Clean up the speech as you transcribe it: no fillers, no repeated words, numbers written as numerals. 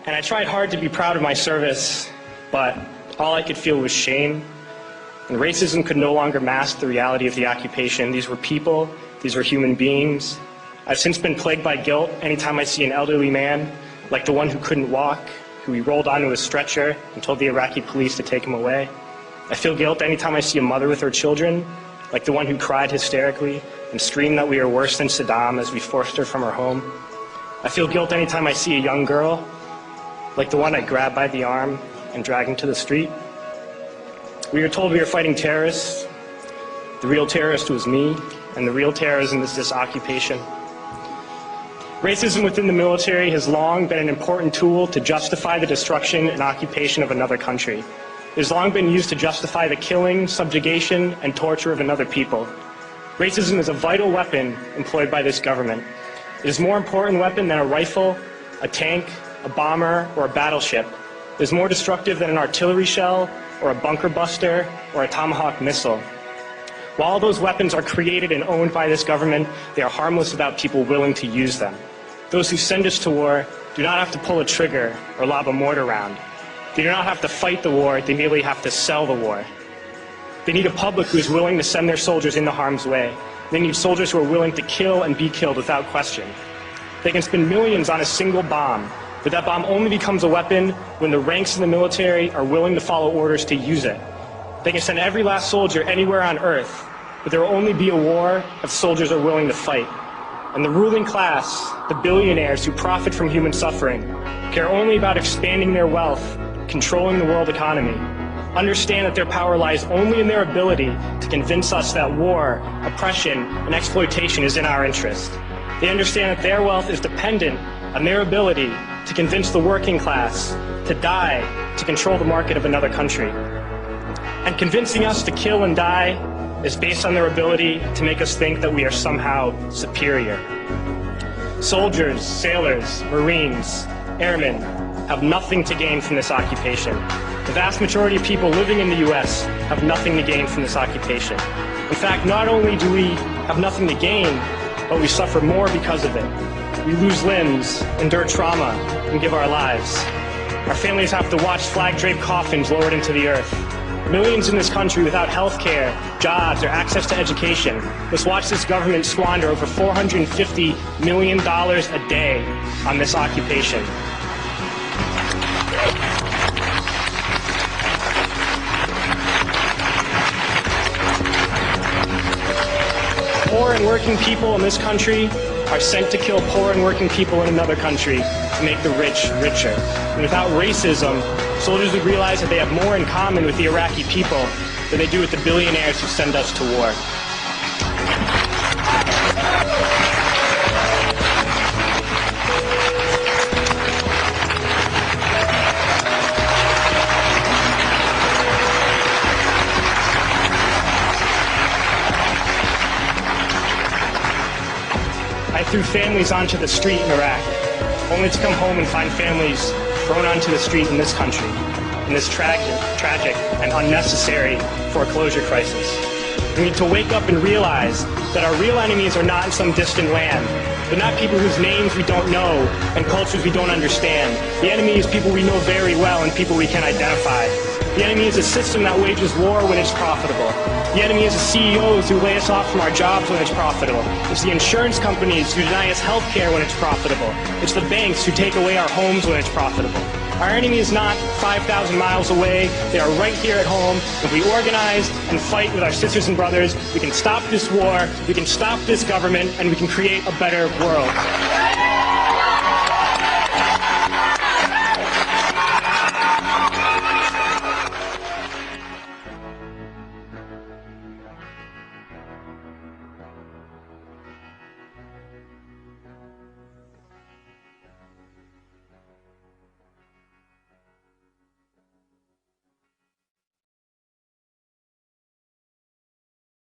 And I tried hard to be proud of my service, but all I could feel was shame. And racism could no longer mask the reality of the occupation. These were people, these were human beings. I've since been plagued by guilt anytime I see an elderly man, like the one who couldn't walk, who we rolled onto a stretcher and told the Iraqi police to take him away. I feel guilt anytime I see a mother with her children, like the one who cried hysterically and screamed that we are worse than Saddam as we forced her from her home. I feel guilt anytime I see a young girl, like the one I grabbed by the arm and dragged into the street. We were told we were fighting terrorists. The real terrorist was me, and the real terrorism is this occupation. Racism within the military has long been an important tool to justify the destruction and occupation of another country. It has long been used to justify the killing, subjugation, and torture of another people. Racism is a vital weapon employed by this government. It is a more important weapon than a rifle, a tank, a bomber, or a battleship. It is more destructive than an artillery shell, or a bunker buster, or a Tomahawk missile. While all those weapons are created and owned by this government, they are harmless without people willing to use them. Those who send us to war do not have to pull a trigger or lob a mortar round. They do not have to fight the war, they merely have to sell the war. They need a public who is willing to send their soldiers into harm's way. They need soldiers who are willing to kill and be killed without question. They can spend millions on a single bomb, but that bomb only becomes a weapon when the ranks in the military are willing to follow orders to use it. They can send every last soldier anywhere on earth, but there will only be a war if soldiers are willing to fight. And the ruling class, the billionaires who profit from human suffering, care only about expanding their wealth, controlling the world economy. Understand that their power lies only in their ability to convince us that war, oppression, and exploitation is in our interest. They understand that their wealth is dependent on their ability to convince the working class to die to control the market of another country. And convincing us to kill and die is based on their ability to make us think that we are somehow superior. Soldiers, sailors, Marines, airmen have nothing to gain from this occupation. The vast majority of people living in the U.S. have nothing to gain from this occupation. In fact, not only do we have nothing to gain, but we suffer more because of it. We lose limbs, endure trauma, and give our lives. Our families have to watch flag-draped coffins lowered into the earth. Millions in this country without health care, jobs, or access to education must watch this government squander over $450 million a day on this occupation. Poor and working people in this country are sent to kill poor and working people in another country to make the rich richer. And without racism, soldiers would realize that they have more in common with the Iraqi people than they do with the billionaires who send us to war. I threw families onto the street in Iraq, only to come home and find families thrown onto the street in this country, in this tragic and unnecessary foreclosure crisis. We need to wake up and realize that our real enemies are not in some distant land. They're not people whose names we don't know and cultures we don't understand. The enemy is people we know very well and people we can identify. The enemy is a system that wages war when it's profitable. The enemy is the CEOs who lay us off from our jobs when it's profitable. It's the insurance companies who deny us health care when it's profitable. It's the banks who take away our homes when it's profitable. Our enemy is not 5,000 miles away. They are right here at home. If we organize and fight with our sisters and brothers, we can stop this war, we can stop this government, and we can create a better world.